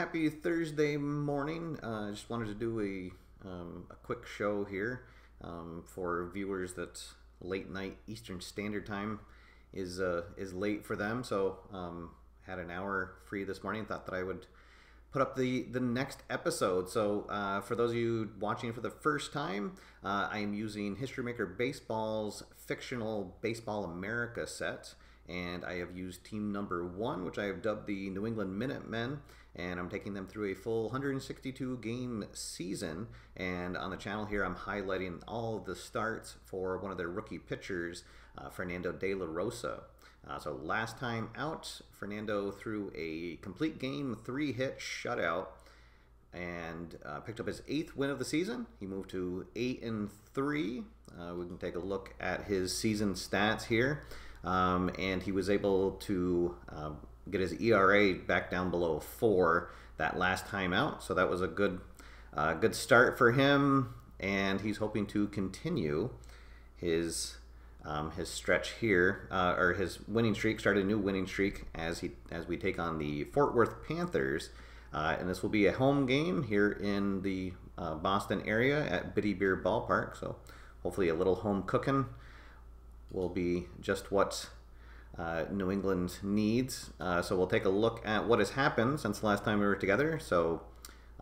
happy Thursday morning. I just wanted to do a quick show here for viewers that late night Eastern Standard Time is late for them. So had an hour free this morning. Thought that I would put up the next episode. So for those of you watching for the first time, I am using History Maker Baseball's fictional Baseball America set. And I have used team number 1, which I have dubbed the New England Minutemen, and I'm taking them through a full 162 game season. And on the channel here, I'm highlighting all of the starts for one of their rookie pitchers, Fernando de la Rosa. So last time out, Fernando threw a complete game, 3-hit shutout, and picked up his 8th win of the season. He moved to 8-3. We can take a look at his season stats here. And he was able to get his ERA back down below 4 that last time out. So that was a good start for him, and he's hoping to continue his stretch here, or his winning streak, start a new winning streak as we take on the Fort Worth Panthers. And this will be a home game here in the Boston area at Bitty Beer Ballpark. So hopefully a little home cooking will be just what New England needs. So we'll take a look at what has happened since the last time we were together. So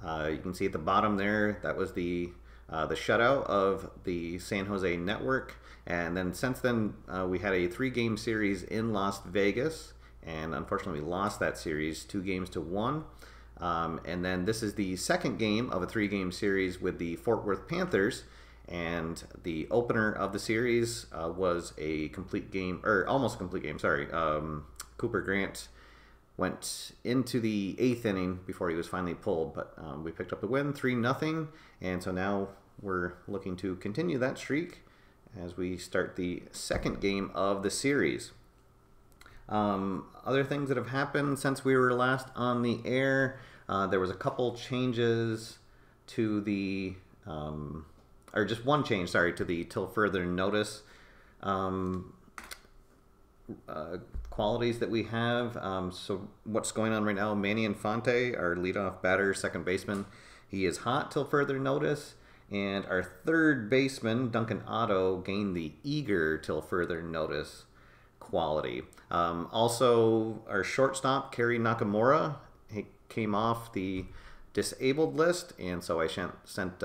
you can see at the bottom there, that was the shutout of the San Jose Network. And then since then, we had a 3-game series in Las Vegas. And unfortunately, we lost that series 2-1. And then this is the second game of a 3-game series with the Fort Worth Panthers. And the opener of the series was a complete game, or almost a complete game, sorry. Cooper Grant went into the 8th inning before he was finally pulled, but we picked up the win, 3-0, and so now we're looking to continue that streak as we start the second game of the series. Other things that have happened since we were last on the air, there was a couple changes to the... or just one change, sorry, to the till further notice qualities that we have. So what's going on right now, Manny Infante, our leadoff batter, second baseman, he is hot till further notice. And our third baseman, Duncan Otto, gained the eager till further notice quality. Also, our shortstop, Kerry Nakamura, he came off the disabled list, and so I sent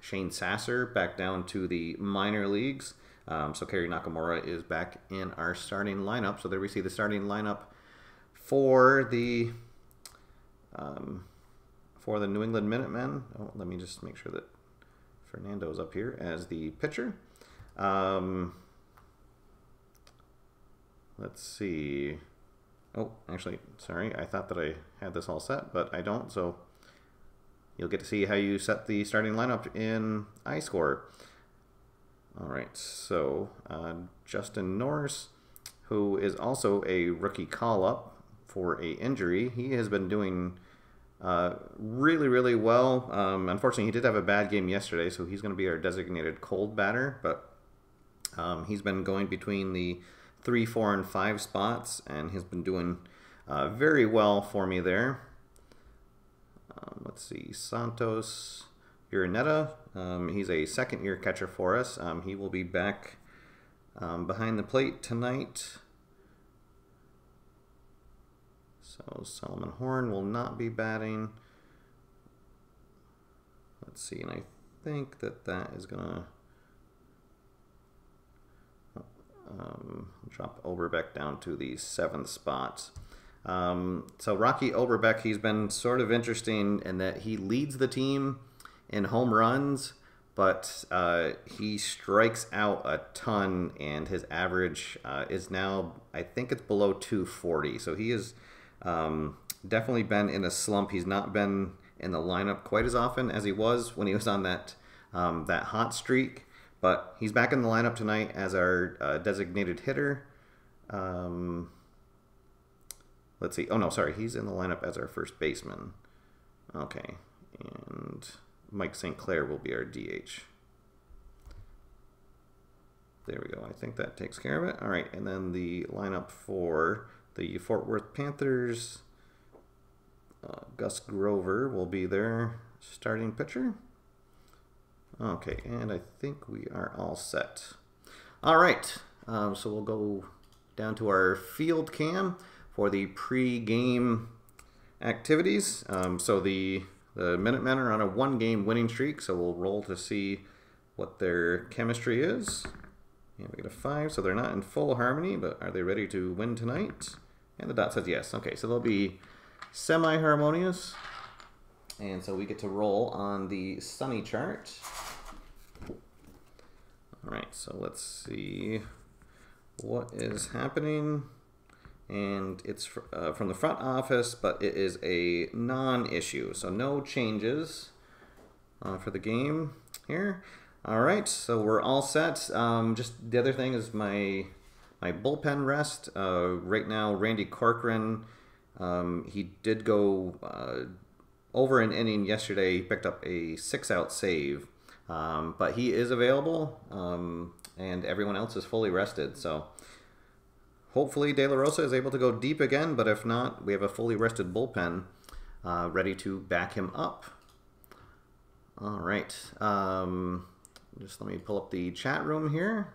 Shane Sasser back down to the minor leagues. So Kerry Nakamura is back in our starting lineup. So there we see the starting lineup for the New England Minutemen. Oh, let me just make sure that Fernando's up here as the pitcher. Let's see. Oh, actually, sorry, I thought that I had this all set, but I don't. So you'll get to see how you set the starting lineup in iScore. All right, so Justin Norris, who is also a rookie call-up for a injury, he has been doing really, really well. Unfortunately, he did have a bad game yesterday, so he's going to be our designated cold batter, but he's been going between the 3, 4, and 5 spots, and he's been doing very well for me there. Let's see, Santos Uraneta. He's a second-year catcher for us. He will be back behind the plate tonight. So Solomon Horn will not be batting. Let's see, and I think that is going to drop Oberbeck down to the 7th spot. So Rocky Oberbeck, he's been sort of interesting in that he leads the team in home runs, but he strikes out a ton, and his average is now, I think it's below 240. So he has definitely been in a slump. He's not been in the lineup quite as often as he was when he was on that hot streak, but he's back in the lineup tonight as our designated hitter. Let's see. Oh, no, sorry. He's in the lineup as our first baseman. Okay. And Mike St. Clair will be our DH. There we go. I think that takes care of it. All right. And then the lineup for the Fort Worth Panthers. Gus Grover will be their starting pitcher. Okay, and I think we are all set. All right, so we'll go down to our field cam for the pre-game activities. So the Minutemen are on a 1-game winning streak, so we'll roll to see what their chemistry is. And we get a 5, so they're not in full harmony, but are they ready to win tonight? And the dot says yes. Okay, so they'll be semi-harmonious. And so we get to roll on the sunny chart. All right, so let's see what is happening. And it's from the front office, but it is a non-issue, so no changes for the game here. All right, so we're all set. Just the other thing is my bullpen rest. Right now, Randy Corcoran, he did go over an inning yesterday. He picked up a 6-out save, but he is available, and everyone else is fully rested. So hopefully De La Rosa is able to go deep again, but if not, we have a fully rested bullpen ready to back him up. All right. Just let me pull up the chat room here.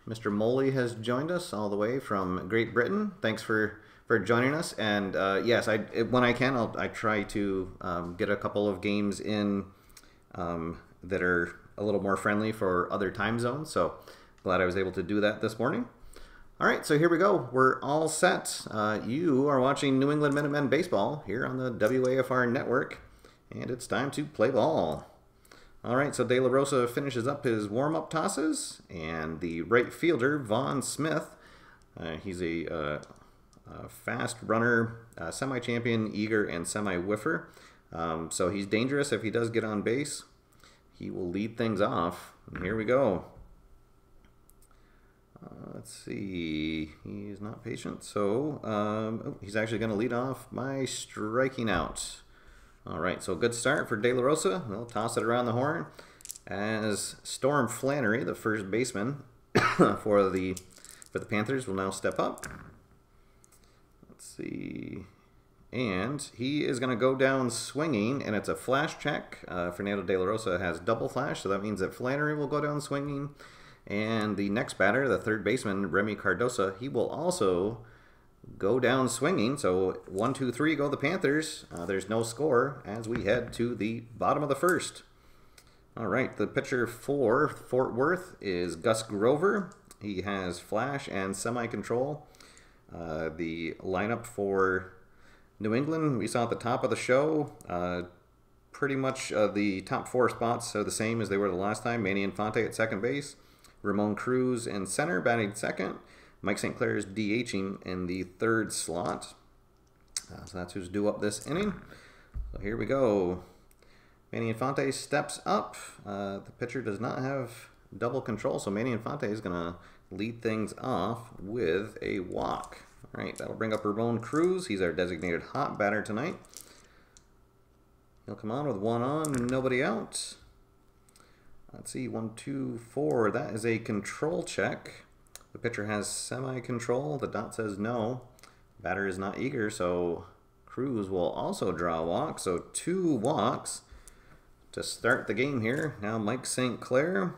Mr. Moley has joined us all the way from Great Britain. Thanks for joining us. And yes, when I can, I try to get a couple of games in that are a little more friendly for other time zones. So glad I was able to do that this morning. All right, so here we go. We're all set. You are watching New England Minutemen baseball here on the WAFR network, and it's time to play ball. All right, so De La Rosa finishes up his warm-up tosses, and the right fielder, Vaughn Smith, he's a fast runner, semi-champion, eager, and semi-whiffer. So he's dangerous if he does get on base. He will lead things off. And here we go. Let's see. He is not patient, so he's actually going to lead off by striking out. All right, so good start for De La Rosa. We'll toss it around the horn as Storm Flannery, the first baseman for the Panthers, will now step up. Let's see. And he is going to go down swinging, and it's a flash check. Fernando De La Rosa has double flash, so that means that Flannery will go down swinging. And the next batter, the third baseman, Remi Caroso, he will also go down swinging. So 1, 2, 3 go the Panthers. There's no score as we head to the bottom of the first. All right, the pitcher for Fort Worth is Gus Grover. He has flash and semi-control. The lineup for New England, we saw at the top of the show, pretty much the top 4 spots are the same as they were the last time. Manny Infante at second base. Ramon Cruz in center, batting second. Mike St. Clair is DHing in the third slot. So that's who's due up this inning. So here we go. Manny Infante steps up. The pitcher does not have double control, so Manny Infante is going to lead things off with a walk. All right, that'll bring up Ramon Cruz. He's our designated hot batter tonight. He'll come on with 1 on, nobody out. Let's see, 1, 2, 4. That is a control check. The pitcher has semi-control. The dot says no. Batter is not eager, so Cruz will also draw a walk. So 2 walks to start the game here. Now Mike St. Clair,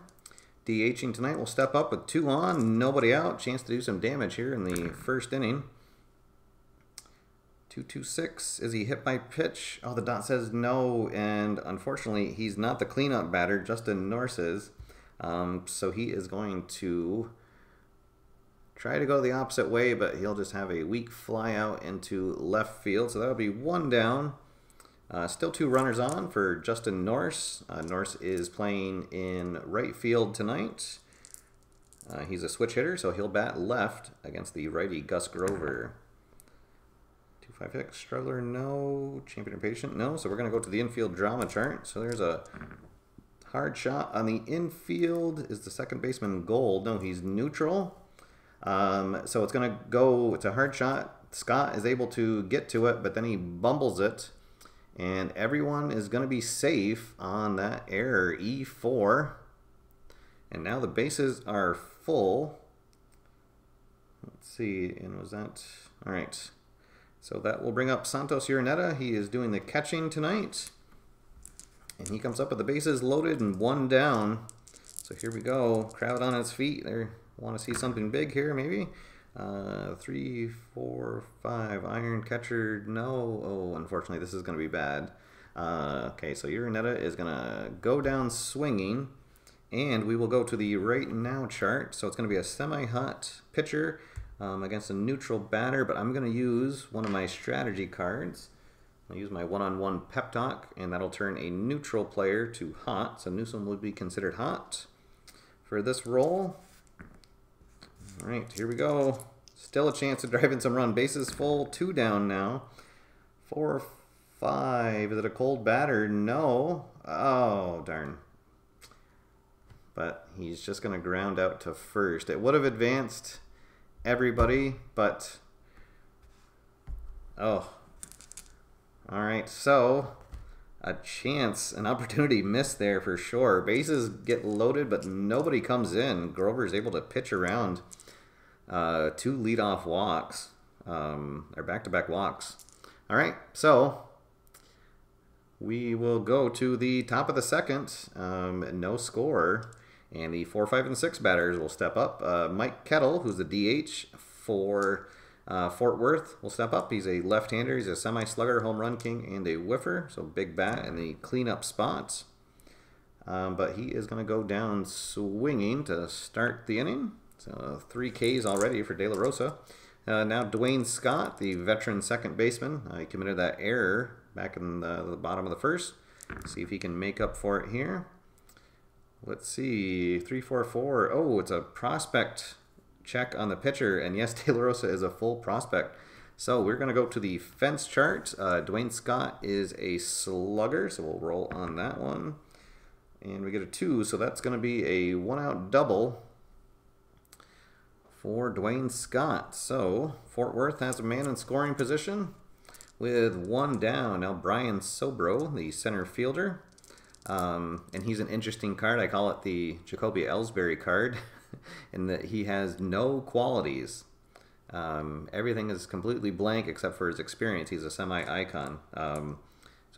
DHing tonight, will step up with 2 on, nobody out. Chance to do some damage here in the first inning. 2-2-6. Is he hit by pitch? Oh, the dot says no, and unfortunately, he's not the cleanup batter. Justin Norse is. So he is going to try to go the opposite way, but he'll just have a weak fly out into left field. So that'll be 1 down. Still 2 runners on for Justin Norse. Norse is playing in right field tonight. He's a switch hitter, so he'll bat left against the righty Gus Grover. 2-5-6, struggler, no. Champion or patient, no. So we're going to go to the infield drama chart. So there's a hard shot on the infield. Is the second baseman Gold? No, he's neutral. So it's going to go, it's a hard shot. Scott is able to get to it, but then he bumbles it. And everyone is going to be safe on that error, E4. And now the bases are full. Let's see, and was that, all right. So that will bring up Santos Uraneta. He is doing the catching tonight. And he comes up with the bases loaded and 1 down. So here we go. Crowd on its feet. They want to see something big here, maybe. 3, 4, 5. Iron catcher. No. Oh, unfortunately, this is going to be bad. Okay, so Uraneta is going to go down swinging. And we will go to the right now chart. So it's going to be a semi-hot pitcher against a neutral batter. But I'm going to use one of my strategy cards. I'll use my one-on-one pep talk, and that'll turn a neutral player to hot. So Newsom would be considered hot for this roll. All right, here we go. Still a chance to drive in some run. Bases full, 2 down now. 4, 5. Is it a cold batter? No. Oh, darn. But he's just going to ground out to first. It would have advanced everybody, but... oh. All right, so a chance, an opportunity missed there for sure. Bases get loaded, but nobody comes in. Grover's able to pitch around 2 leadoff walks, or back-to-back walks. All right, so we will go to the top of the second, no score, and the 4, 5, and 6 batters will step up. Mike Kettle, who's the DH for Fort Worth, will step up. He's a left-hander. He's a semi-slugger, home run king, and a whiffer. So big bat in the cleanup spots. But he is going to go down swinging to start the inning. So 3 Ks already for De La Rosa. Now Dwayne Scott, the veteran second baseman. He committed that error back in the bottom of the first. See if he can make up for it here. Let's see. 3, 4, 4. Oh, it's a prospect check on the pitcher, and yes, De La Rosa is a full prospect. So we're going to go to the fence chart. Dwayne Scott is a slugger, so we'll roll on that one. And we get a 2, so that's going to be a 1-out double for Dwayne Scott. So Fort Worth has a man in scoring position with 1 down. Now Brian Sobro, the center fielder. And he's an interesting card. I call it the Jacoby Ellsbury card. In that he has no qualities. Everything is completely blank except for his experience. He's a semi-icon. So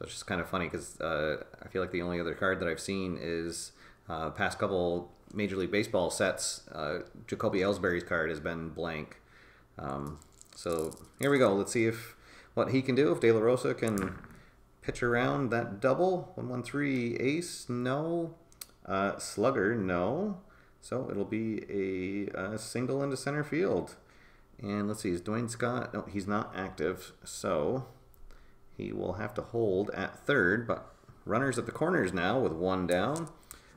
it's just kind of funny because I feel like the only other card that I've seen is past couple Major League Baseball sets. Jacoby Ellsbury's card has been blank. So here we go. Let's see what he can do. If De La Rosa can pitch around that double. 1-1-3 ace, no. Slugger, no. So it'll be a single into center field. And let's see, is Dwayne Scott? No, he's not active. So he will have to hold at third. But runners at the corners now with 1 down.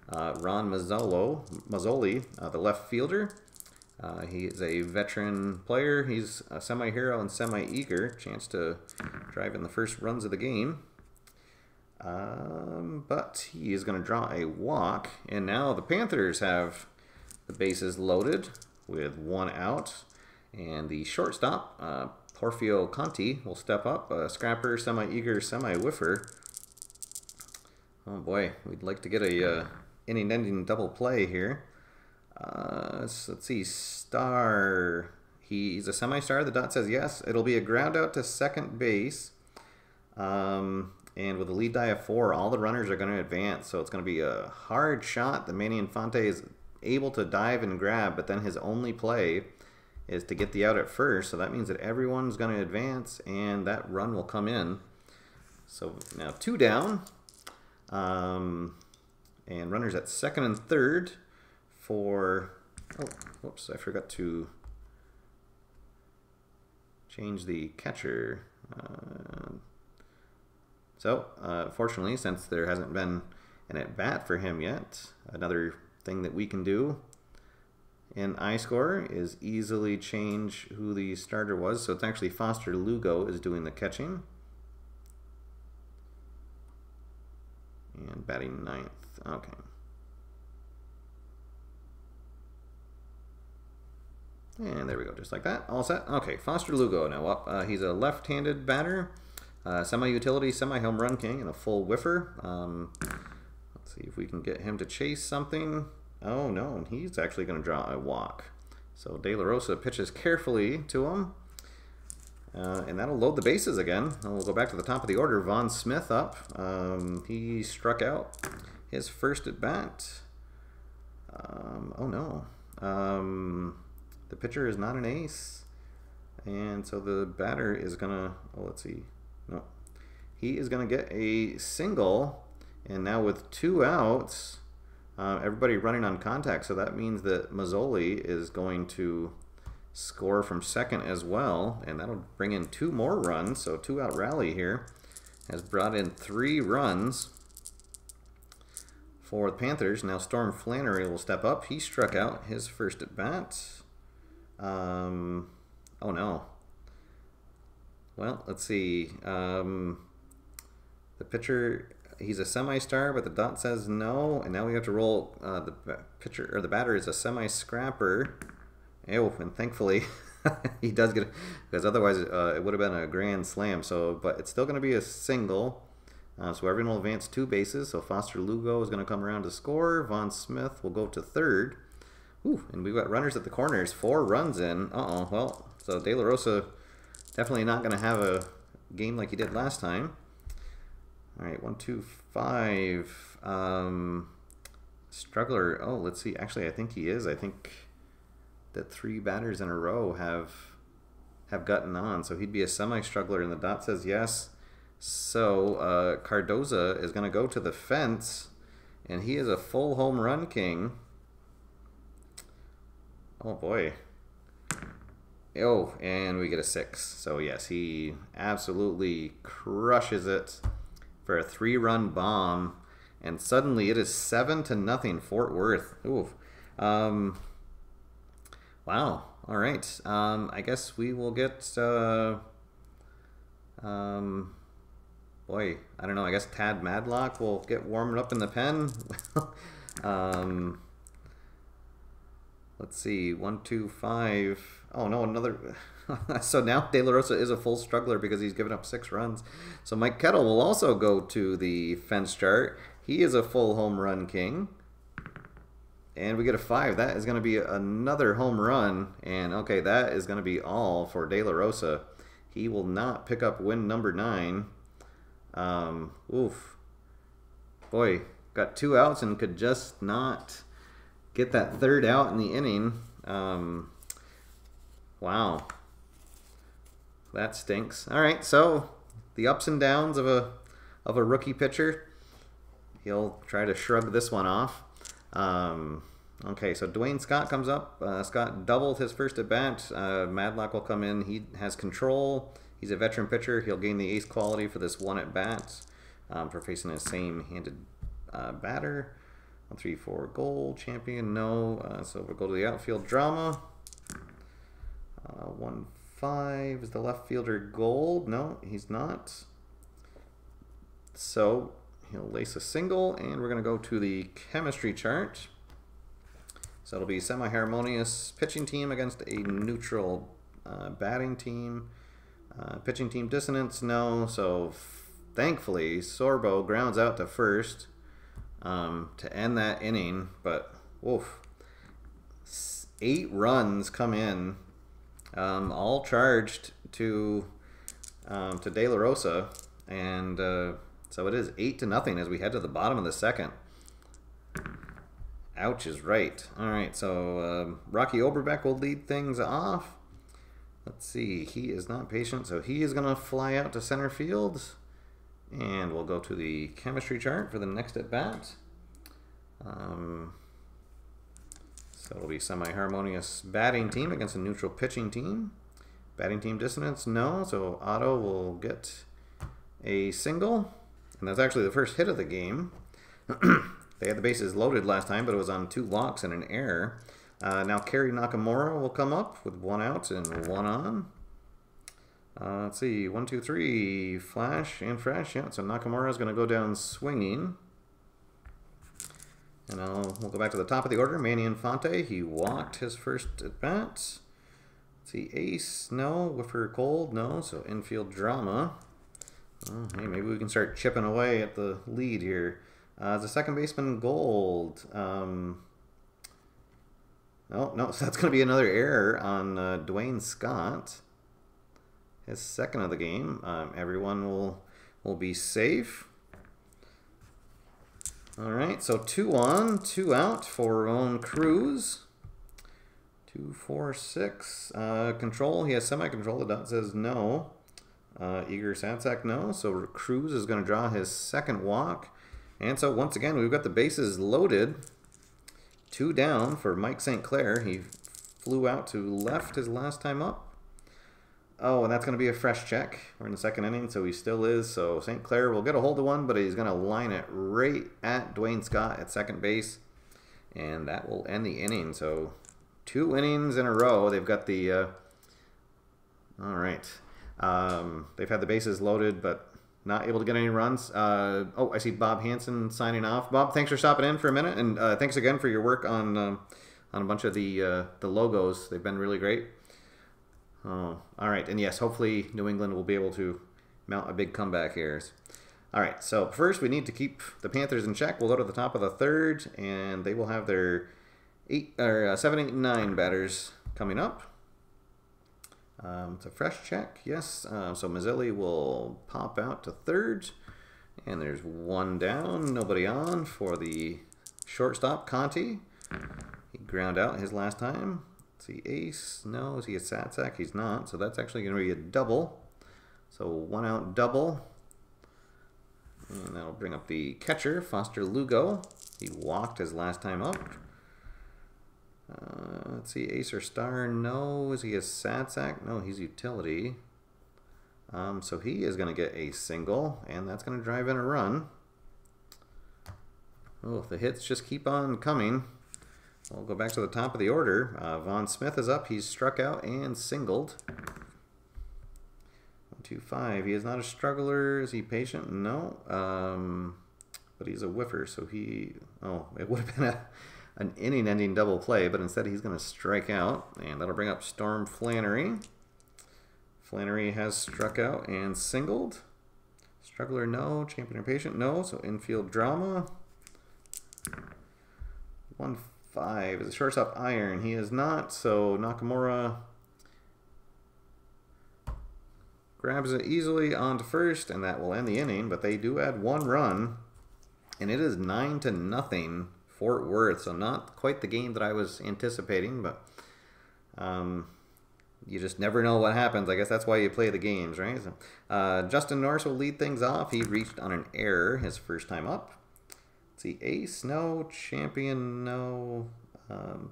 Ron Mazzoli, the left fielder. He is a veteran player. He's a semi-hero and semi-eager. Chance to drive in the first runs of the game. But he is going to draw a walk. And now the Panthers have the bases loaded with 1 out. And the shortstop, Porfio Conti, will step up. Scrapper, semi-eager, semi-whiffer. Oh boy, we'd like to get a inning-ending double play here. Let's see, star. He's a semi-star. The dot says yes. It'll be a ground out to second base. And with a lead die of 4, all the runners are going to advance. So it's going to be a hard shot that Manny Infante is able to dive and grab, but then his only play is to get the out at first. So that means that everyone's going to advance, and that run will come in. So now 2 down. And runners at second and third for... oh, whoops, I forgot to change the catcher. So, fortunately, since there hasn't been an at-bat for him yet, another thing that we can do in iScore is easily change who the starter was. So it's actually Foster Lugo is doing the catching. And batting 9th. Okay. And there we go, just like that. All set. Okay, Foster Lugo now up. He's a left-handed batter. Semi-utility, semi-home run king, and a full whiffer. Let's see if we can get him to chase something. Oh, no, and he's actually going to draw a walk. So De La Rosa pitches carefully to him. And that'll load the bases again. And we'll go back to the top of the order. Von Smith up. He struck out his first at bat. Oh no. The pitcher is not an ace. And so the batter is going to, oh, let's see. No. He is going to get a single. And now with 2 outs, everybody running on contact. So that means that Mazzoli is going to score from second as well, and that'll bring in 2 more runs. So 2-out rally here has brought in 3 runs for the Panthers. Now Storm Flannery will step up. He struck out his first at bat. Oh no. Well, let's see. The pitcher, he's a semi-star, but the dot says no, and now we have to roll. The pitcher or the batter is a semi-scrapper. Oh, and thankfully he does get it, because otherwise it would have been a grand slam. So, but it's still going to be a single. So everyone will advance 2 bases. So Foster Lugo is going to come around to score. Von Smith will go to third. Ooh, and we've got runners at the corners. 4 runs in. Well, so De La Rosa definitely not going to have a game like he did last time. All right, 1, 2, 5. Struggler. Oh, let's see. Actually, I think he is. I think that 3 batters in a row have gotten on, so he'd be a semi-struggler, and the dot says yes. So Cardoza is going to go to the fence, and he is a full home run king. Oh boy. Oh, and we get a 6. So yes, he absolutely crushes it for a 3-run bomb, and suddenly it is 7-0 Fort Worth. Ooh. Wow. All right. I guess we will get. Boy, I don't know. I guess Tad Madlock will get warmed up in the pen. Let's see. 1, 2, 5. Oh no, another. So now De La Rosa is a full struggler because he's given up 6 runs. So Mike Kettle will also go to the fence chart. He is a full home run king. And we get a 5. That is going to be another home run. And okay, that is going to be all for De La Rosa. He will not pick up win number 9. Oof. Boy, got 2 outs and could just not get that 3rd out in the inning. Wow. That stinks. All right, so the ups and downs of a rookie pitcher. He'll try to shrug this one off. Okay, so Dwayne Scott comes up. Scott doubled his first at bat. Madlock will come in. He has control. He's a veteran pitcher. He'll gain the ace quality for this 1 at bat for facing his same-handed batter. 1, 3, 4 gold champion. No. So we'll go to the outfield drama. 1, 5 is the left fielder gold. No, he's not. So he'll lace a single, and we're going to go to the chemistry chart. So it'll be semi-harmonious pitching team against a neutral batting team. Pitching team dissonance, no. So thankfully, Sorbo grounds out to first to end that inning. But woof, 8 runs come in, all charged to De La Rosa, and so it is 8-0 as we head to the bottom of the 2nd. Ouch is right. All right, so Rocky Oberbeck will lead things off. Let's see, he is not patient, so he is going to fly out to center field. And we'll go to the chemistry chart for the next at-bat. So it'll be semi-harmonious batting team against a neutral pitching team. Batting team dissonance, no, so Otto will get a single. And that's actually the first hit of the game. They had the bases loaded last time, but it was on 2 walks and an error. Now Kerry Nakamura will come up with 1 out and 1 on. Let's see, 1, 2, 3, flash and fresh. Yeah, so Nakamura is going to go down swinging. And we'll go back to the top of the order. Manny Infante, he walked his first at bat. Let's see, ace, no. Whiffer Cold, no. So infield drama. Oh, hey, maybe we can start chipping away at the lead here. The second baseman gold. No, so that's going to be another error on Dwayne Scott. his second of the game. Everyone will be safe. All right, so 2 on, 2 out for Ramon Cruz. 2, 4, 6. Control, he has semi-control. The dot says no. Igor Satsak, no. So Cruz is going to draw his second walk. And so once again, we've got the bases loaded. 2 down for Mike St. Clair. He flew out to left his last time up. Oh, and that's going to be a fresh check. We're in the second inning, so he still is. So St. Clair will get a hold of one, but he's going to line it right at Dwayne Scott at second base. And that will end the inning. So 2 innings in a row. They've got the... all right. They've had the bases loaded, but not able to get any runs. Oh, I see Bob Hansen signing off. Bob, thanks for stopping in for a minute. And thanks again for your work on a bunch of the logos. They've been really great. Oh, all right, and yes, hopefully New England will be able to mount a big comeback here. All right, so first we need to keep the Panthers in check. We'll go to the top of the third, and they will have their 7, 8, and 9 batters coming up. It's a fresh check, yes. So Mazzilli will pop out to third, and there's 1 down, nobody on for the shortstop, Conti. He ground out his last time. See ace, no, is he a Satsak? He's not, so that's actually going to be a double. So 1 out double. And that'll bring up the catcher, Foster Lugo. He walked his last time up. Let's see, ace or star, no. Is he a Satsak? No, he's utility. So he is going to get a single, and that's going to drive in a run. Oh, if the hits just keep on coming. We'll go back to the top of the order. Vaughn Smith is up. He's struck out and singled. 1, 2, 5. He is not a struggler. Is he patient? No. But he's a whiffer, so he... Oh, it would have been an inning-ending double play, but instead he's going to strike out, and that'll bring up Storm Flannery. Flannery has struck out and singled. Struggler, no. Champion or patient, no. So infield drama. 1, 5 is a shortstop iron. He is not, so Nakamura grabs it easily onto first, and that will end the inning, but they do add 1 run, and it is 9-0 Fort Worth, so not quite the game that I was anticipating, but you just never know what happens. I guess that's why you play the games, right? So, Justin Norris will lead things off. He reached on an error his first time up. See, ace, no. Champion, no.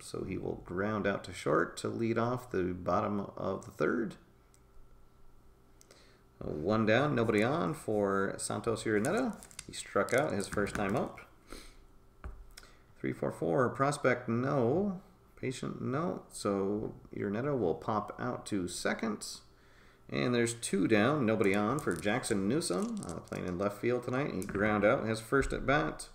So he will ground out to short to lead off the bottom of the third. 1 down, nobody on for Santos Uraneta. He struck out his first time up. 3, 4, 4. Prospect, no. Patient, no. So Uraneta will pop out to second. And there's 2 down, nobody on for Jackson Newsom, playing in left field tonight. He ground out his first at bat.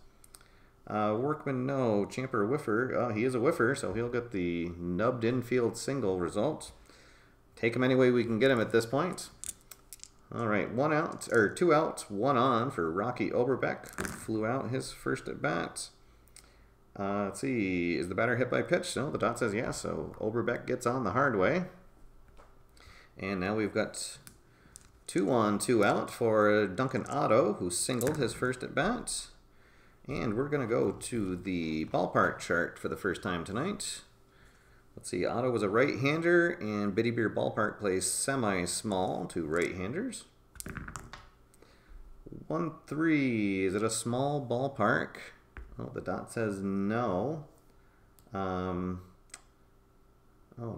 Workman, no. Champer, whiffer. He is a whiffer, so he'll get the nubbed infield single result. Take him any way we can get him at this point. All right, 1 out, or 2 out, 1 on for Rocky Oberbeck, who flew out his first at bat. Let's see, is the batter hit by pitch? No, the dot says yes, so Oberbeck gets on the hard way. And now we've got 2 on, 2 out for Duncan Otto, who singled his first at bat. And we're going to go to the ballpark chart for the first time tonight. Let's see, Otto was a right-hander, and Biddy Beer Ballpark plays semi-small to right-handers. 1-3, is it a small ballpark? Oh, the dot says no. Oh,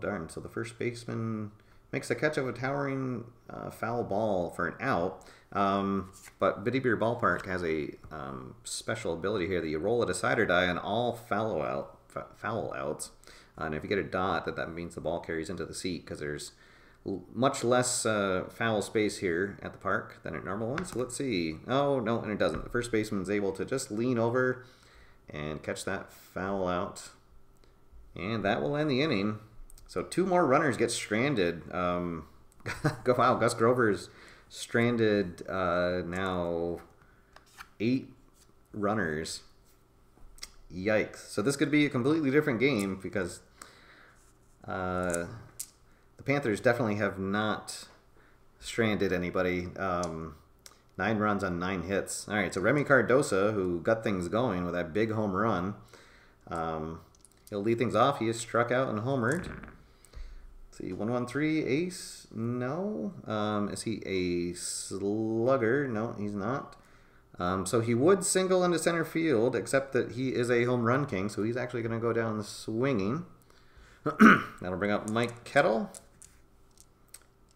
darn, so the first baseman makes the catch of a towering foul ball for an out. But Biddy Beer Ballpark has a special ability here that you roll a decider die on all foul outs. And if you get a dot, that means the ball carries into the seat because there's much less foul space here at the park than at normal ones. So let's see. Oh, no, and it doesn't. The first baseman's able to just lean over and catch that foul out. And that will end the inning. So 2 more runners get stranded. Wow, Gus Grover's stranded now 8 runners. Yikes. So this could be a completely different game because the Panthers definitely have not stranded anybody. 9 runs on 9 hits. All right, so Remi Caroso, who got things going with that big home run, he'll lead things off. He is struck out and homered. Let's see, 1-1-3 ace. No. Is he a slugger? No, he's not. So he would single into center field, except that he is a home run king, so he's actually going to go down swinging. That'll bring up Mike Kettle.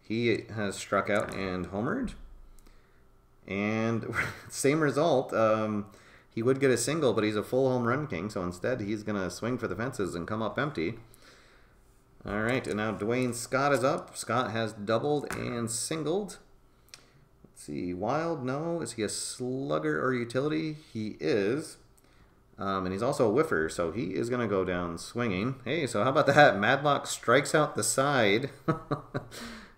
He has struck out and homered. And same result. He would get a single, but he's a full home run king, so instead he's going to swing for the fences and come up empty. All right, and now Dwayne Scott is up. Scott has doubled and singled. Let's see, wild, no. Is he a slugger or utility? He is. And he's also a whiffer, so he is going to go down swinging. Hey, so how about that? Madlock strikes out the side.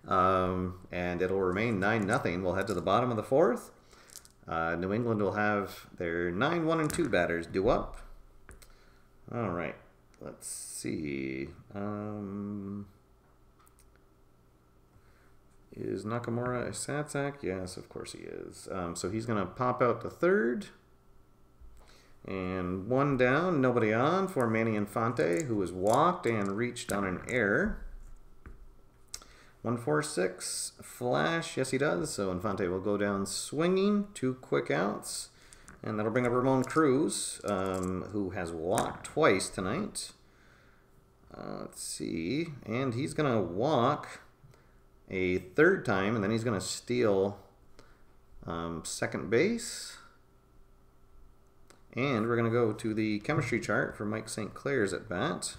And it'll remain 9-0. We'll head to the bottom of the 4th. New England will have their 9-1-2 batters due up. All right, let's see. Is Nakamura a Satsack? Yes, of course he is. So he's going to pop out the 3rd. And 1 down, nobody on for Manny Infante, who was walked and reached on an error. 1-4-6, flash, yes he does. So Infante will go down swinging, 2 quick outs. And that'll bring up Ramon Cruz, who has walked twice tonight. Let's see, and he's going to walk a 3rd time, and then he's going to steal second base. And we're going to go to the chemistry chart for Mike St. Clair's at bat.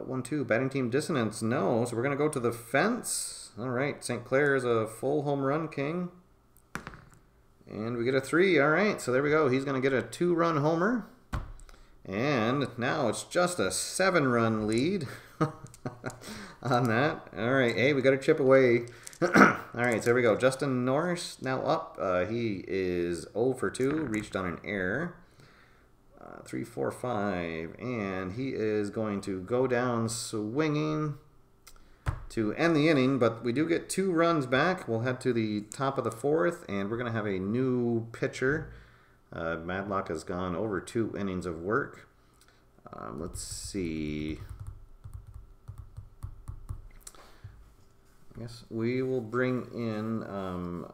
1-2, batting team dissonance, no. So we're going to go to the fence. All right, St. Clair is a full home run king. And we get a 3. All right, so there we go. He's going to get a 2-run homer. And now it's just a 7-run lead on that. All right, hey, we got to chip away. All right, so there we go. Justin Norris now up. He is 0 for 2, reached on an error. 3, 4, 5, and he is going to go down swinging to end the inning, but we do get 2 runs back. We'll head to the top of the 4th, and we're going to have a new pitcher. Madlock has gone over 2 innings of work. Let's see. I guess we will bring in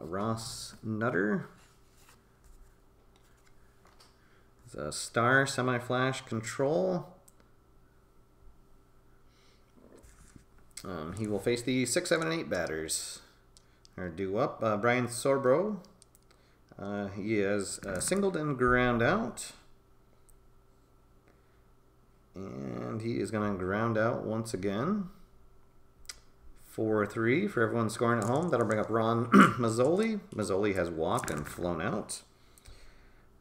Ross Nutter. It's a star semi-flash control. He will face the 6, 7, and 8 batters. Are due up. Brian Sorbro. He has singled and ground out. And he is going to ground out once again. 4-3 for everyone scoring at home. That'll bring up Ron Mazzoli. Mazzoli has walked and flown out.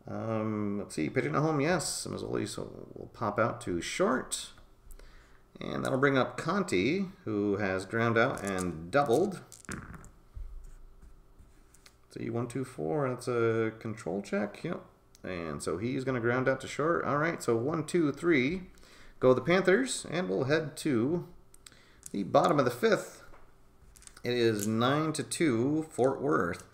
Let's see, pitching at home, yes. Mazzoli will pop out to short. And that'll bring up Conti, who has ground out and doubled. See, 1, 2, 4, that's a control check, yep. And so he's going to ground out to short. All right, so 1, 2, 3. Go the Panthers, and we'll head to the bottom of the 5th. It is 9-2 Fort Worth.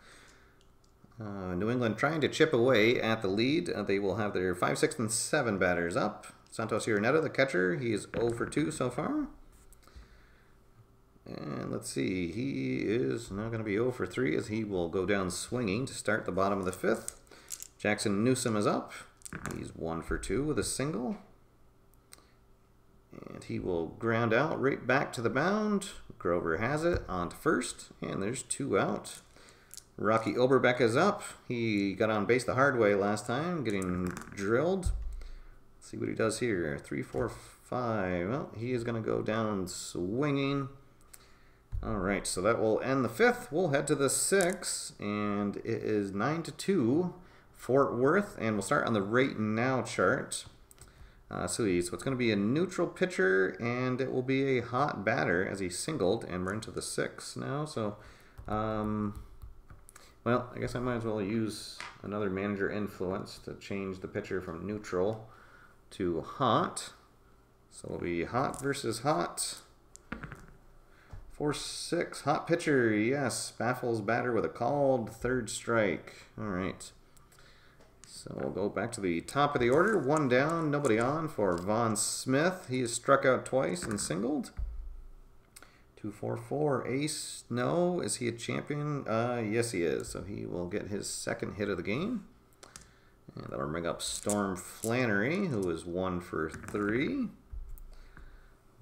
New England trying to chip away at the lead. They will have their 5, 6, and 7 batters up. Santos Ironeta, the catcher, he is 0 for 2 so far. And let's see, he is now going to be 0 for 3 as he will go down swinging to start the bottom of the 5th. Jackson Newsom is up. He's 1 for 2 with a single. And he will ground out right back to the mound. Grover has it on to first, and there's 2 out. Rocky Oberbeck is up. He got on base the hard way last time, getting drilled. Let's see what he does here. 3, 4, 5. Well, he is going to go down swinging. All right, so that will end the 5th. We'll head to the 6th, and it is 9-2 Fort Worth, and we'll start on the right now chart. So it's going to be a neutral pitcher, and it will be a hot batter as he singled, and we're into the 6th now. So, well, I guess I might as well use another manager influence to change the pitcher from neutral to hot. So it'll be hot versus hot. 4-6, hot pitcher, yes, baffles batter with a called 3rd strike. All right. So we'll go back to the top of the order. 1 down, nobody on for Vaughn Smith. He has struck out twice and singled. 2-4-4, ace, no. Is he a champion? Yes, he is. So he will get his 2nd hit of the game. And that'll bring up Storm Flannery, who is 1 for 3.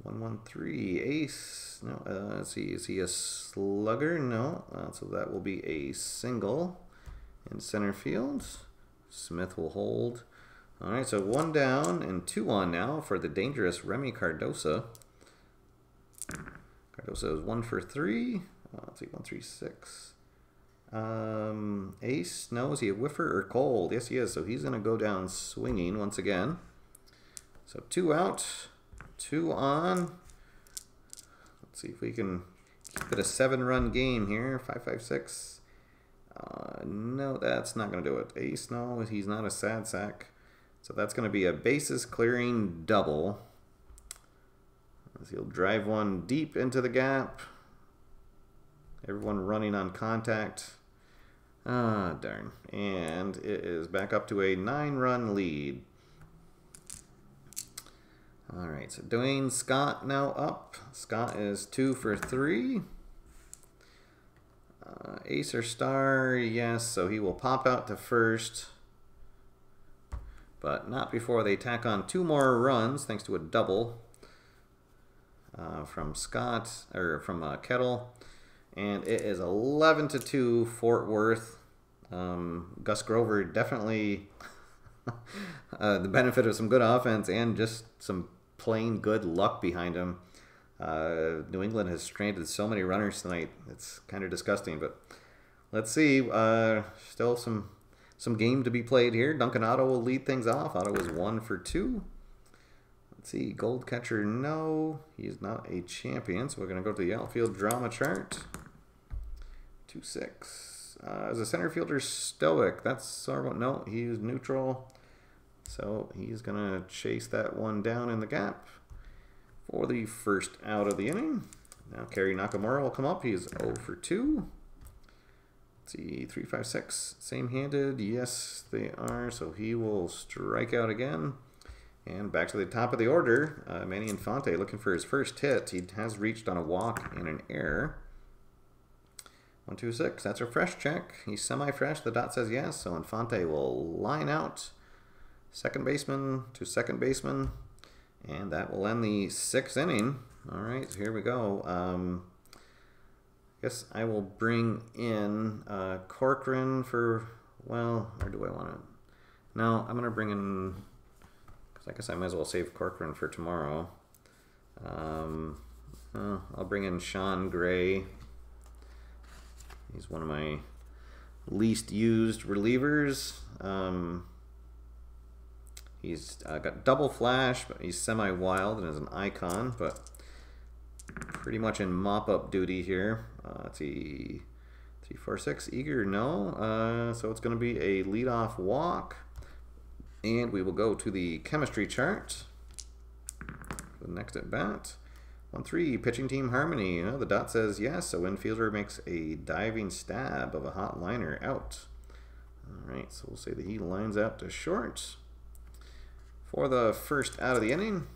1-1-3, ace. No, let's see. Is he a slugger? No. So that will be a single in center field. Smith will hold. All right, so 1 down and 2 on now for the dangerous Remi Caroso. Caroso is 1 for 3. Let's see, 1-3-6. Ace. No, is he a whiffer or cold? Yes, he is. So he's going to go down swinging once again. So 2 out. 2 on. Let's see if we can keep it a 7-run game here. 5-5-6. No, that's not going to do it. Ace, no, he's not a sad sack. So that's going to be a bases clearing double. As he'll drive one deep into the gap. Everyone running on contact. Ah, darn. And it is back up to a 9-run lead. All right, so Dwayne Scott now up. Scott is 2 for 3. Ace or star, yes, so he will pop out to first. But not before they tack on 2 more runs, thanks to a double from Scott, or from Kettle. And it is 11-2 Fort Worth. Gus Grover definitely the benefit of some good offense and just some plain good luck behind him. New England has stranded so many runners tonight. It's kind of disgusting, but let's see. Still some game to be played here. Duncan Otto will lead things off. Otto is 1 for 2. Let's see. Gold catcher, no. He is not a champion, so we're going to go to the outfield drama chart. 2-6. As a center fielder, stoic. That's sort of, no, he's neutral. So he's going to chase that one down in the gap for the first out of the inning. Now Kerry Nakamura will come up. He's 0 for 2. Let's see, 3-5-6. Same-handed. Yes, they are. So he will strike out again. And back to the top of the order. Manny Infante looking for his first hit. He has reached on a walk and an error. 1-2-6. That's a fresh check. He's semi-fresh. The dot says yes. So Infante will line out. Second baseman to second baseman. And that will end the 6th inning. All right, so here we go. I guess I will bring in Corcoran for, well, or do I want to? No, I'm going to bring in, because I guess I might as well save Corcoran for tomorrow. I'll bring in Sean Gray. He's one of my least used relievers. He's got double flash, but he's semi-wild and is an icon, but pretty much in mop-up duty here. Let's see, 3-4-6, eager, no. So it's going to be a leadoff walk, and we will go to the chemistry chart. The next at bat, 1-3, pitching team harmony. The dot says yes, so infielder makes a diving stab of a hot liner out. All right, so we'll say that he lines out to short for the first out of the inning.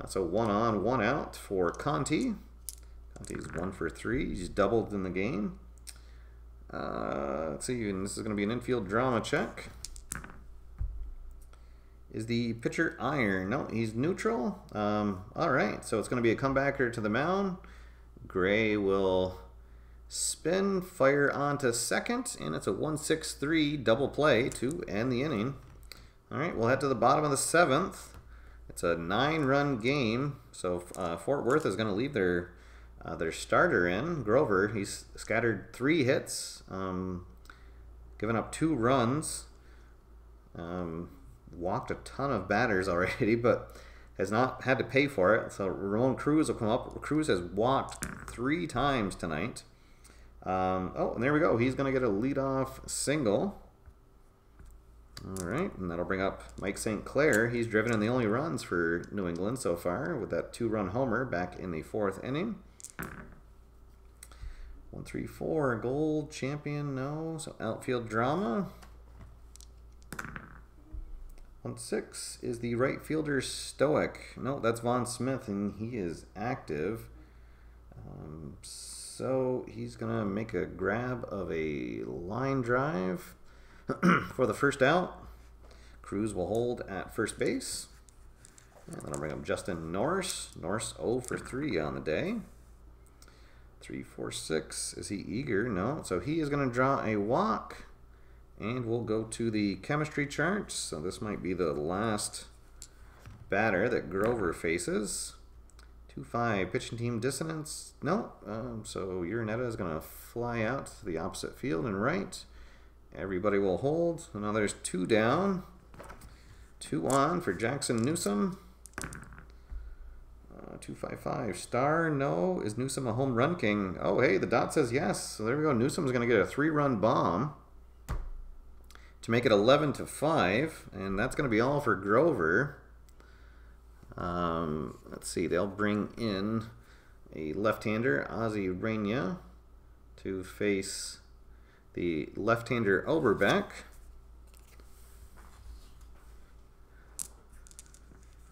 So 1 on, 1 out for Conti. Conti's 1 for 3. He's doubled in the game. Let's see, and this is going to be an infield drama check. Is the pitcher iron? No, he's neutral. All right, so it's going to be a comebacker to the mound. Gray will spin, fire onto second, and it's a 1-6-3 double play to end the inning. All right, we'll head to the bottom of the 7th. It's a 9-run game, so Fort Worth is going to leave their starter in, Grover. He's scattered 3 hits, given up 2 runs, walked a ton of batters already, but has not had to pay for it. So Ramon Cruz will come up. Cruz has walked 3 times tonight. Oh, and there we go. He's going to get a leadoff single. All right, and that'll bring up Mike St. Clair. He's driven in the only runs for New England so far with that 2-run homer back in the 4th inning. 134, gold champion, no. So outfield drama. 1-6 is the right fielder Stoic. No, that's Von Smith, and he is active. So he's going to make a grab of a line drive for the first out. Cruz will hold at first base. And then I'll bring up Justin Norris. Norris 0 for 3 on the day. 3-4-6. Is he eager? No. So he is going to draw a walk. And we'll go to the chemistry charts. So this might be the last batter that Grover faces. 2-5. Pitching team dissonance. No. So Uraneta is going to fly out to the opposite field and right. Everybody will hold. So now there's 2 down. 2 on for Jackson Newsom. 255 star. No. Is Newsom a home run king? Oh, hey, the dot says yes. So there we go. Newsom's going to get a 3-run bomb to make it 11-5, and that's going to be all for Grover. Let's see. They'll bring in a left-hander, Ozzie Reyna, to face the left-hander Oberbeck.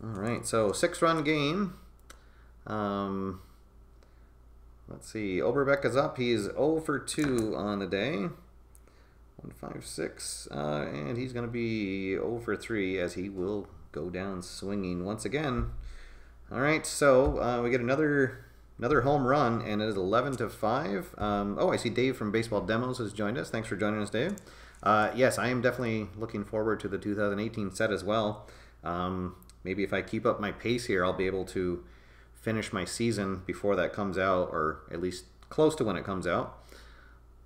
All right, so 6-run game. Let's see. Oberbeck is up. He's 0 for 2 on the day. 1-5-6, and he's going to be 0 for 3 as he will go down swinging once again. All right, so we get another home run, and it is 11-5. Oh, I see Dave from Baseball Demos has joined us. Thanks for joining us, Dave. Yes, I am definitely looking forward to the 2018 set as well. Maybe if I keep up my pace here, I'll be able to finish my season before that comes out, or at least close to when it comes out.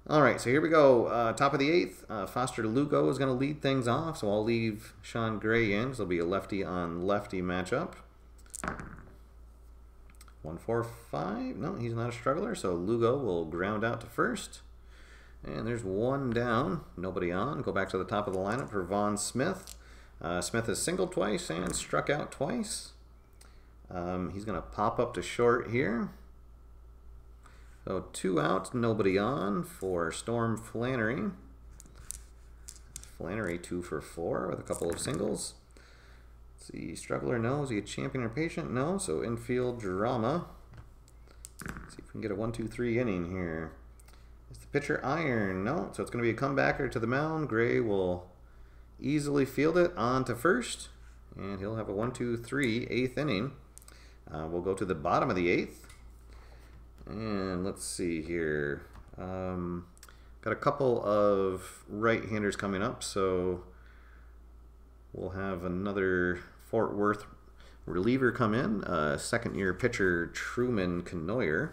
All right, so here we go. Top of the 8th, Foster Lugo is going to lead things off, so I'll leave Sean Gray in. So it'll be a lefty on lefty matchup. 1-4-5. No, he's not a struggler, so Lugo will ground out to first. And there's 1 down, nobody on. Go back to the top of the lineup for Von Smith. Smith has singled twice and struck out twice. He's going to pop up to short here. So 2 out, nobody on for Storm Flannery. Flannery 2 for 4 with a couple of singles. Let's see, struggler, no. Is he a champion or patient? No. So infield drama. Let's see if we can get a 1-2-3 inning here. Is the pitcher iron? No. So it's going to be a comebacker to the mound. Gray will easily field it on to first, and he'll have a 1-2-3 8th inning. We'll go to the bottom of the 8th. And let's see here. Got a couple of right-handers coming up, so we'll have another Fort Worth reliever come in. Second-year pitcher Truman Canoyer.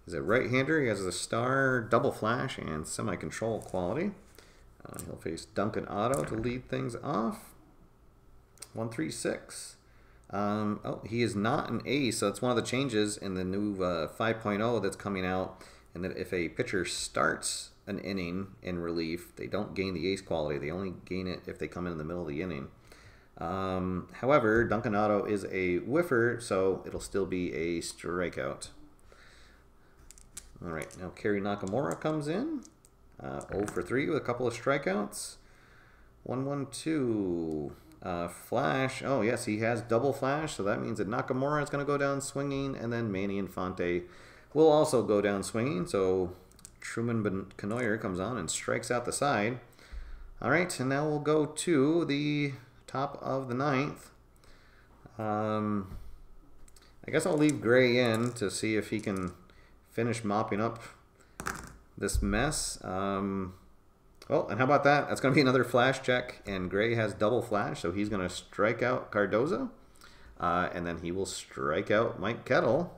He's a right-hander. He has a star, double flash, and semi-control quality. He'll face Duncan Otto to lead things off. 1-3-6. Oh, he is not an ace, so that's one of the changes in the new 5.0 that's coming out, and that if a pitcher starts an inning in relief, they don't gain the ace quality. They only gain it if they come in the middle of the inning. However, Duncan Otto is a whiffer, so it'll still be a strikeout. All right, now Kerry Nakamura comes in. 0 for 3 with a couple of strikeouts. 1-1-2. Flash. Oh, yes, he has double flash, so that means that Nakamura is going to go down swinging, and then Manny Infante will also go down swinging. So Truman Canoyer comes on and strikes out the side. All right, and now we'll go to the top of the 9th. I guess I'll leave Gray in to see if he can finish mopping up this mess. Well, and how about that? That's going to be another flash check, and Gray has double flash, so he's going to strike out Cardoza, and then he will strike out Mike Kettle.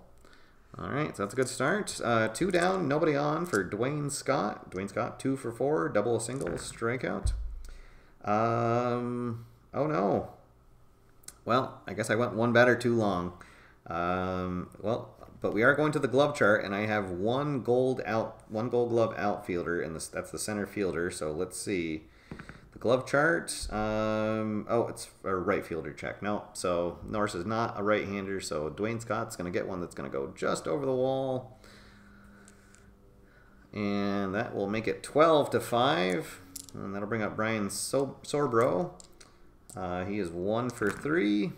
All right, so that's a good start. 2 down, nobody on for Dwayne Scott. Dwayne Scott, 2 for 4, double, single, strikeout. Oh, no. Well, I guess I went 1 batter too long. But we are going to the glove chart, and I have one gold glove outfielder, and that's the center fielder. So let's see the glove chart. Oh, it's a right fielder check. No, so Norris is not a right-hander. So Dwayne Scott's going to get one that's going to go just over the wall. And that will make it 12-5. And that'll bring up Brian Sorbro. He is 1 for 3.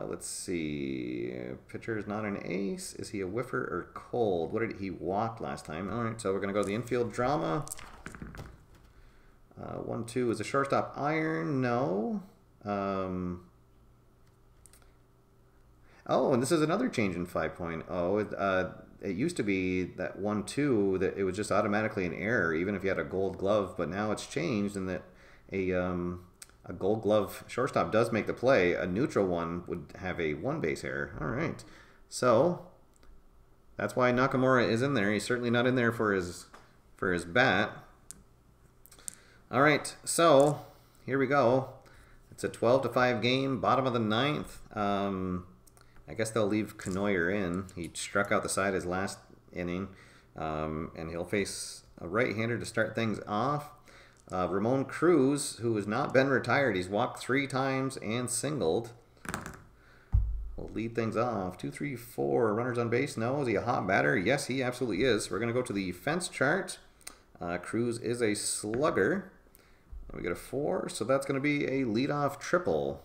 Let's see. Pitcher is not an ace. Is he a whiffer or cold? What did he walk last time? All right, so we're going to go to the infield drama. 1-2 is a shortstop iron. No. Oh, and this is another change in 5.0. It used to be that 1-2 that it was just automatically an error, even if you had a gold glove. But now it's changed in that a gold glove shortstop does make the play. A neutral one would have a 1 base error. All right, so that's why Nakamura is in there. He's certainly not in there for his bat. All right, so here we go. It's a 12-5 game, bottom of the 9th. I guess they'll leave Knoyer in. He struck out the side his last inning, and he'll face a right-hander to start things off. Ramon Cruz, who has not been retired, he's walked 3 times and singled. We'll lead things off. 2, 3, 4 runners on base. No, is he a hot batter? Yes, he absolutely is. We're going to go to the fence chart. Cruz is a slugger. We get a 4, so that's going to be a leadoff triple.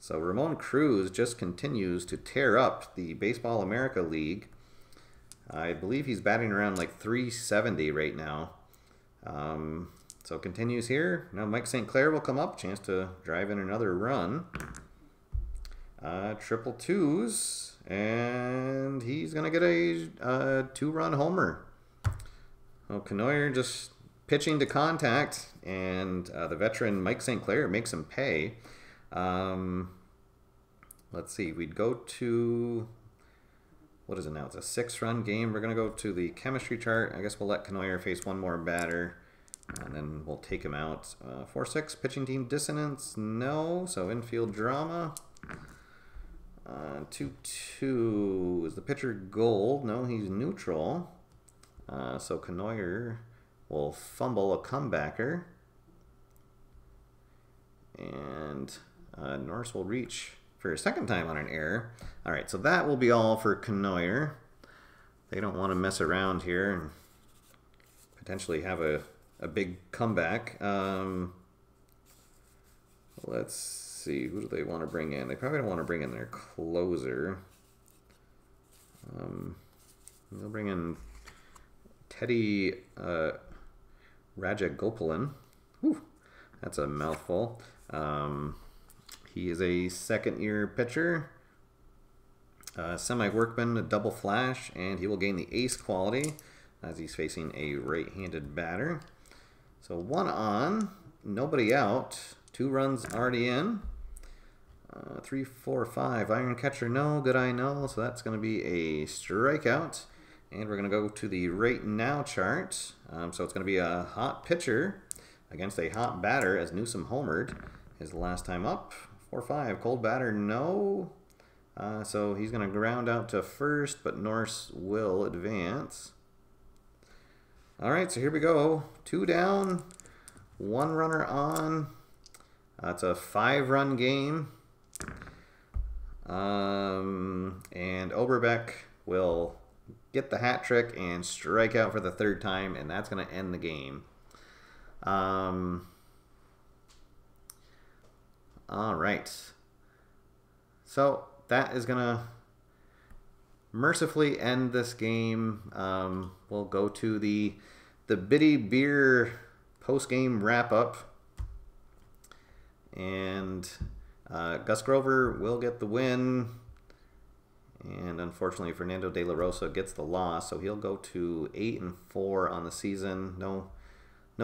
So Ramon Cruz just continues to tear up the Baseball America League. I believe he's batting around like 370 right now. So continues here. Now Mike St. Clair will come up. Chance to drive in another run. Triple twos. And he's going to get a 2-run homer. Well, Knoyer just pitching to contact. And the veteran Mike St. Clair makes him pay. Let's see. We'd go to... What is it now? It's a 6-run game. We're going to go to the chemistry chart. I guess we'll let Knoyer face one more batter. And then we'll take him out. 4-6, pitching team dissonance, no. So infield drama. 2-2, is the pitcher gold? No, he's neutral. So Knoyer will fumble a comebacker. And Norris will reach for a second time on an error. All right, so that will be all for Knoyer. They don't want to mess around here and potentially have a big comeback. Let's see, who do they want to bring in? They probably don't want to bring in their closer. They'll bring in Teddy Rajagopalan. Whew, that's a mouthful. He is a second-year pitcher. Semi-workman, a double flash, and he will gain the ace quality as he's facing a right-handed batter. So 1 on, nobody out, 2 runs already in. 3, 4, 5, iron catcher, no, good eye, no. So that's going to be a strikeout. And we're going to go to the right now chart. So it's going to be a hot pitcher against a hot batter as Newsom homered his last time up. 4, 5, cold batter, no. So he's going to ground out to first, but Norris will advance. All right, so here we go. 2 down, 1 runner on. It's a 5-run game. And Oberbeck will get the hat trick and strike out for the 3rd time, and that's going to end the game. All right. So that is going to mercifully end this game. We'll go to the Biddy Beer post-game wrap-up. And Gus Grover will get the win. And unfortunately, Fernando De La Rosa gets the loss. So he'll go to 8-4 on the season. No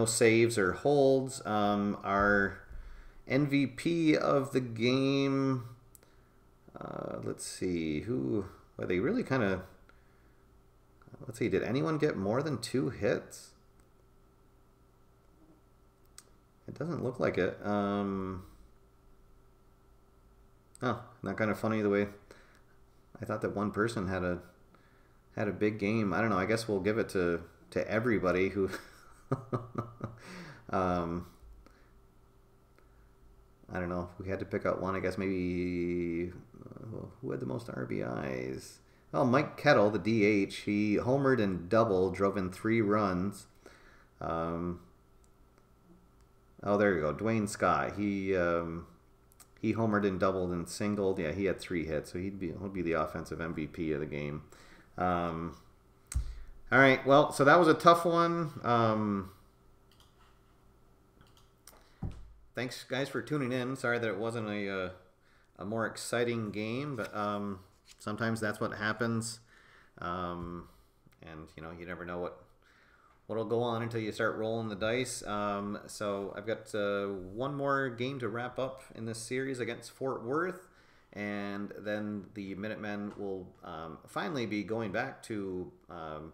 saves or holds. Our MVP of the game... let's see, well, they really kind of, let's see, did anyone get more than 2 hits? It doesn't look like it. Oh, not kind of funny the way I thought that one person had a big game. I don't know, I guess we'll give it to everybody who I don't know. If we had to pick out one, I guess maybe who had the most RBIs? Oh, Mike Kettle, the DH, he homered and doubled, drove in 3 runs. Oh, there you go. Dwayne Scott. He homered and doubled and singled. Yeah, he had 3 hits, so he'll be the offensive MVP of the game. All right. Well, so that was a tough one. Thanks, guys, for tuning in. Sorry that it wasn't a more exciting game, but sometimes that's what happens. And you know, you never know what'll go on until you start rolling the dice. So I've got one more game to wrap up in this series against Fort Worth, and then the Minutemen will finally be going back to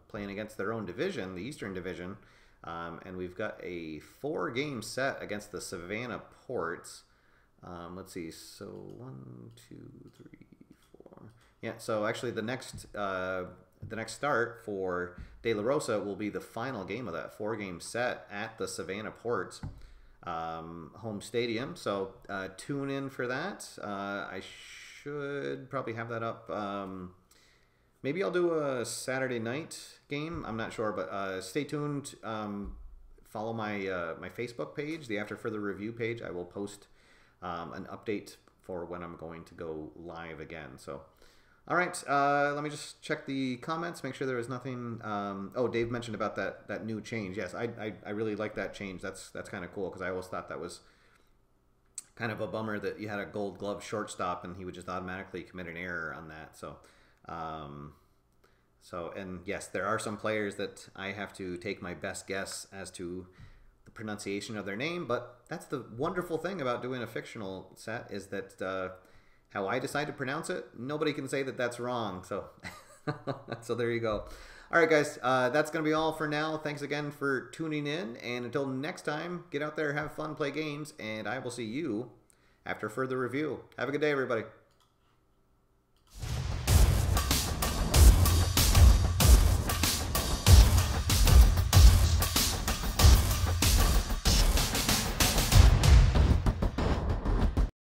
playing against their own division, the Eastern Division, and we've got a 4-game set against the Savannah Ports. Let's see, so 1, 2, 3, 4. Yeah, so actually the next start for De La Rosa will be the final game of that 4-game set at the Savannah Ports home stadium. So tune in for that. I should probably have that up. Maybe I'll do a Saturday night game. I'm not sure, but stay tuned. Follow my Facebook page, the After Further Review page. I will post an update for when I'm going to go live again. So. All right, let me just check the comments, make sure there was nothing. Oh, Dave mentioned about that new change. Yes, I really like that change. That's kind of cool, because I always thought that was kind of a bummer that you had a Gold Glove shortstop and he would just automatically commit an error on that. So, and yes, there are some players that I have to take my best guess as to the pronunciation of their name, but that's the wonderful thing about doing a fictional set, is that how I decide to pronounce it, nobody can say that that's wrong. So, so there you go. All right, guys, that's going to be all for now. Thanks again for tuning in. And until next time, get out there, have fun, play games, and I will see you after further review. Have a good day, everybody.